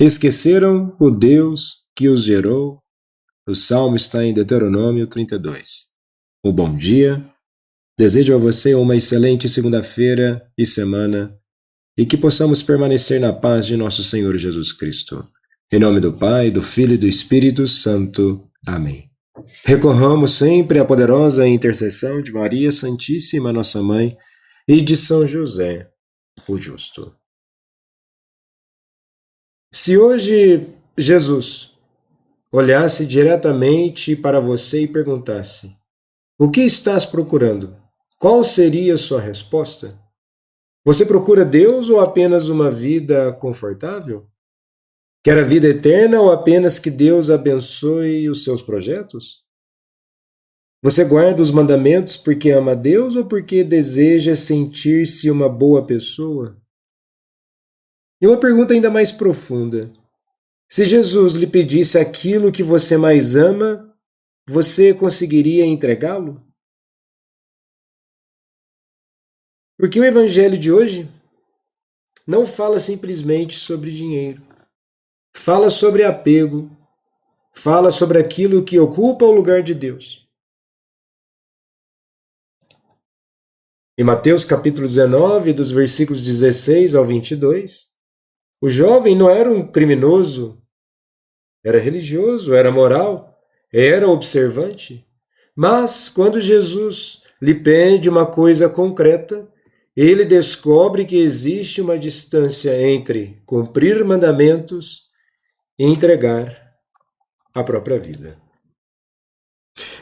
Esqueceram o Deus que os gerou. O salmo está em Deuteronômio 32. Um bom dia. Desejo a você uma excelente segunda-feira e semana e que possamos permanecer na paz de nosso Senhor Jesus Cristo. Em nome do Pai, do Filho e do Espírito Santo. Amém. Recorramos sempre à poderosa intercessão de Maria Santíssima, nossa Mãe, e de São José, o Justo. Se hoje Jesus olhasse diretamente para você e perguntasse: o que estás procurando? Qual seria a sua resposta? Você procura Deus ou apenas uma vida confortável? Quer a vida eterna ou apenas que Deus abençoe os seus projetos? Você guarda os mandamentos porque ama a Deus ou porque deseja sentir-se uma boa pessoa? E uma pergunta ainda mais profunda: se Jesus lhe pedisse aquilo que você mais ama, você conseguiria entregá-lo? Porque o evangelho de hoje não fala simplesmente sobre dinheiro. Fala sobre apego, fala sobre aquilo que ocupa o lugar de Deus. Em Mateus capítulo 19, dos versículos 16 ao 22, o jovem não era um criminoso, era religioso, era moral, era observante. Mas quando Jesus lhe pede uma coisa concreta, ele descobre que existe uma distância entre cumprir mandamentos e entregar a própria vida.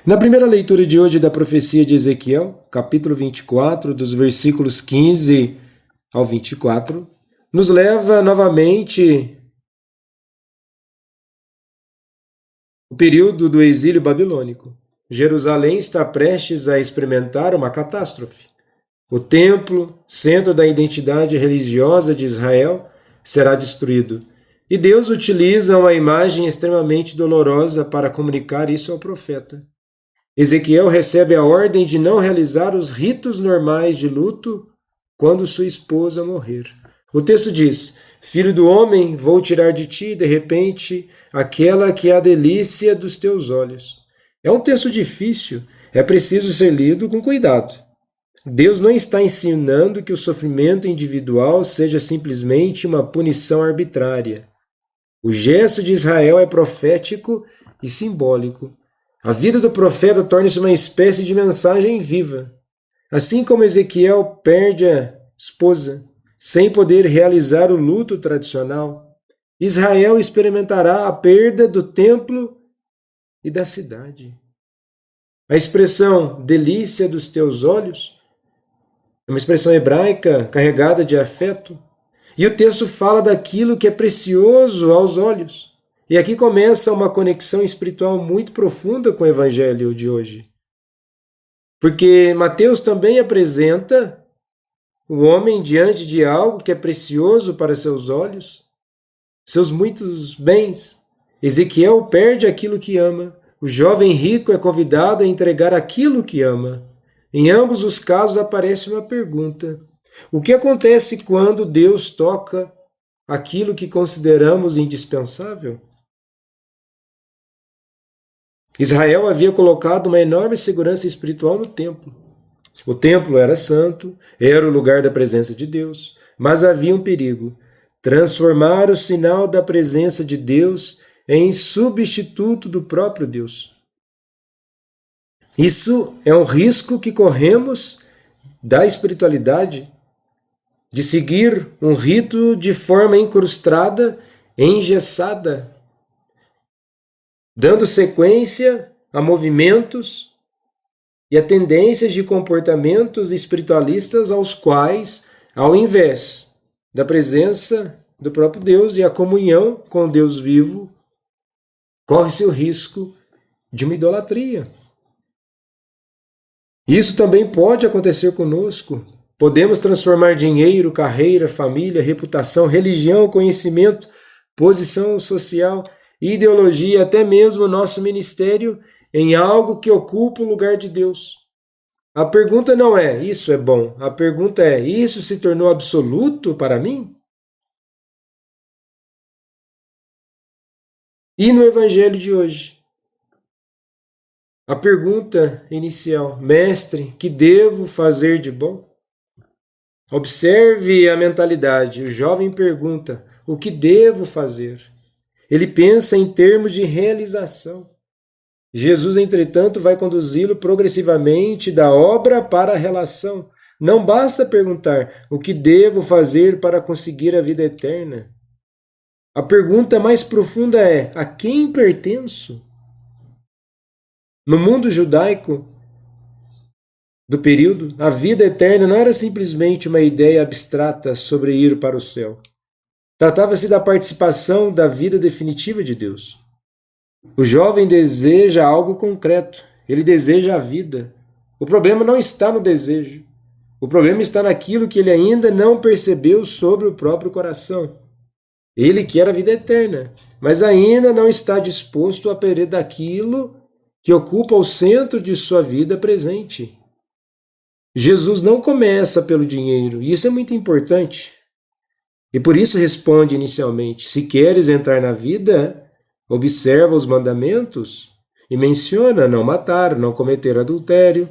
Na primeira leitura de hoje da profecia de Ezequiel, capítulo 24, dos versículos 15 ao 24, nos leva novamente o período do exílio babilônico. Jerusalém está prestes a experimentar uma catástrofe. O templo, centro da identidade religiosa de Israel, será destruído. E Deus utiliza uma imagem extremamente dolorosa para comunicar isso ao profeta. Ezequiel recebe a ordem de não realizar os ritos normais de luto quando sua esposa morrer. O texto diz: Filho do homem, vou tirar de ti, de repente, aquela que é a delícia dos teus olhos. É um texto difícil, é preciso ser lido com cuidado. Deus não está ensinando que o sofrimento individual seja simplesmente uma punição arbitrária. O gesto de Israel é profético e simbólico. A vida do profeta torna-se uma espécie de mensagem viva. Assim como Ezequiel perde a esposa, sem poder realizar o luto tradicional, Israel experimentará a perda do templo e da cidade. A expressão delícia dos teus olhos é uma expressão hebraica carregada de afeto, e o texto fala daquilo que é precioso aos olhos. E aqui começa uma conexão espiritual muito profunda com o evangelho de hoje. Porque Mateus também apresenta o homem diante de algo que é precioso para seus olhos, seus muitos bens. Ezequiel perde aquilo que ama. O jovem rico é convidado a entregar aquilo que ama. Em ambos os casos aparece uma pergunta: o que acontece quando Deus toca aquilo que consideramos indispensável? Israel havia colocado uma enorme segurança espiritual no templo. O templo era santo, era o lugar da presença de Deus, mas havia um perigo: transformar o sinal da presença de Deus em substituto do próprio Deus. Isso é um risco que corremos da espiritualidade, de seguir um rito de forma incrustada, engessada, dando sequência a movimentos e a tendências de comportamentos espiritualistas aos quais, ao invés da presença do próprio Deus e a comunhão com o Deus vivo, corre-se o risco de uma idolatria. Isso também pode acontecer conosco. Podemos transformar dinheiro, carreira, família, reputação, religião, conhecimento, posição social, ideologia, até mesmo nosso ministério em algo que ocupa o lugar de Deus. A pergunta não é: isso é bom? A pergunta é: isso se tornou absoluto para mim? E no evangelho de hoje, a pergunta inicial: Mestre, que devo fazer de bom? Observe a mentalidade. O jovem pergunta: o que devo fazer? Ele pensa em termos de realização. Jesus, entretanto, vai conduzi-lo progressivamente da obra para a relação. Não basta perguntar o que devo fazer para conseguir a vida eterna. A pergunta mais profunda é: a quem pertenço? No mundo judaico do período, a vida eterna não era simplesmente uma ideia abstrata sobre ir para o céu. Tratava-se da participação da vida definitiva de Deus. O jovem deseja algo concreto, ele deseja a vida. O problema não está no desejo, o problema está naquilo que ele ainda não percebeu sobre o próprio coração. Ele quer a vida eterna, mas ainda não está disposto a perder daquilo que ocupa o centro de sua vida presente. Jesus não começa pelo dinheiro, e isso é muito importante. E por isso responde inicialmente: se queres entrar na vida, observa os mandamentos, e menciona não matar, não cometer adultério,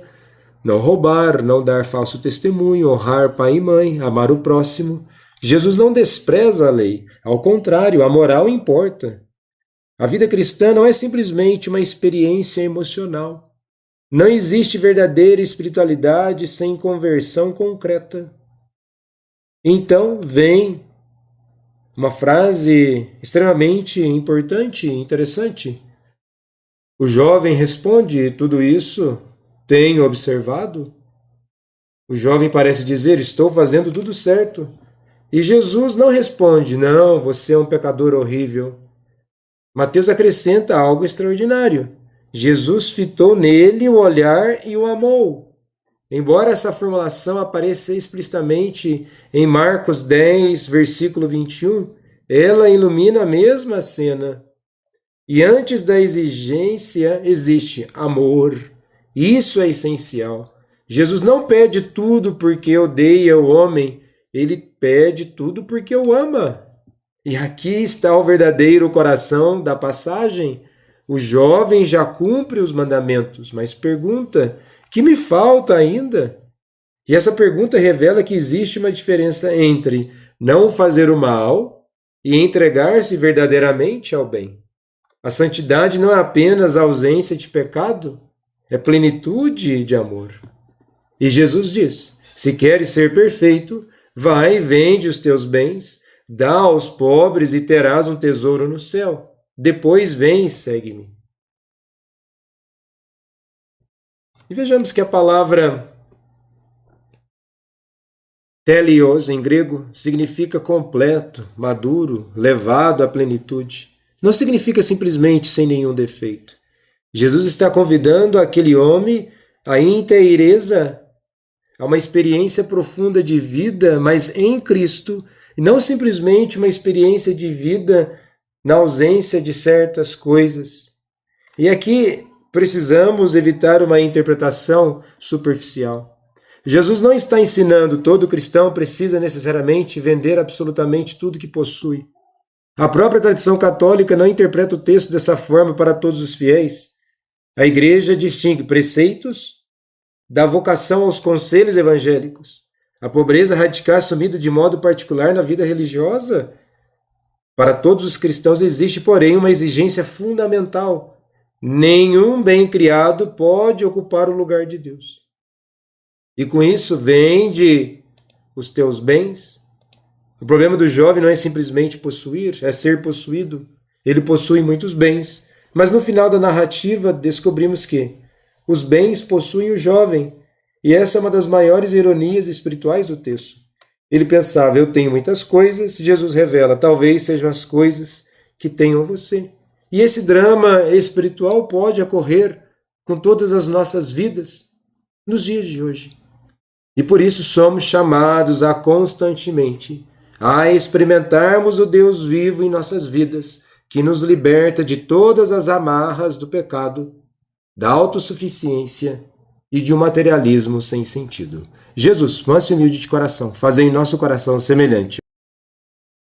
não roubar, não dar falso testemunho, honrar pai e mãe, amar o próximo. Jesus não despreza a lei, ao contrário, a moral importa. A vida cristã não é simplesmente uma experiência emocional. Não existe verdadeira espiritualidade sem conversão concreta. Então vem uma frase extremamente importante e interessante. O jovem responde: tudo isso tenho observado. O jovem parece dizer: estou fazendo tudo certo. E Jesus não responde: não, você é um pecador horrível. Mateus acrescenta algo extraordinário. Jesus fitou nele o olhar e o amou. Embora essa formulação apareça explicitamente em Marcos 10, versículo 21, ela ilumina a mesma cena. E antes da exigência existe amor. Isso é essencial. Jesus não pede tudo porque odeia o homem, ele pede tudo porque o ama. E aqui está o verdadeiro coração da passagem. O jovem já cumpre os mandamentos, mas pergunta: que me falta ainda? E essa pergunta revela que existe uma diferença entre não fazer o mal e entregar-se verdadeiramente ao bem. A santidade não é apenas a ausência de pecado, é plenitude de amor. E Jesus diz: se queres ser perfeito, vai e vende os teus bens, dá aos pobres e terás um tesouro no céu. Depois vem e segue-me. E vejamos que a palavra telios, em grego, significa completo, maduro, levado à plenitude. Não significa simplesmente sem nenhum defeito. Jesus está convidando aquele homem à inteireza, a uma experiência profunda de vida, mas em Cristo, e não simplesmente uma experiência de vida na ausência de certas coisas. E aqui precisamos evitar uma interpretação superficial. Jesus não está ensinando todo cristão precisa necessariamente vender absolutamente tudo que possui. A própria tradição católica não interpreta o texto dessa forma para todos os fiéis. A igreja distingue preceitos da vocação aos conselhos evangélicos. A pobreza radical assumida de modo particular na vida religiosa. Para todos os cristãos existe, porém, uma exigência fundamental. Nenhum bem criado pode ocupar o lugar de Deus. E com isso, vende os teus bens. O problema do jovem não é simplesmente possuir, é ser possuído. Ele possui muitos bens, mas no final da narrativa descobrimos que os bens possuem o jovem, e essa é uma das maiores ironias espirituais do texto. Ele pensava: eu tenho muitas coisas, Jesus revela: talvez sejam as coisas que tenham você. E esse drama espiritual pode ocorrer com todas as nossas vidas nos dias de hoje. E por isso somos chamados a constantemente a experimentarmos o Deus vivo em nossas vidas, que nos liberta de todas as amarras do pecado, da autossuficiência e de um materialismo sem sentido. Jesus, manso e humilde de coração, fazei em nosso coração semelhante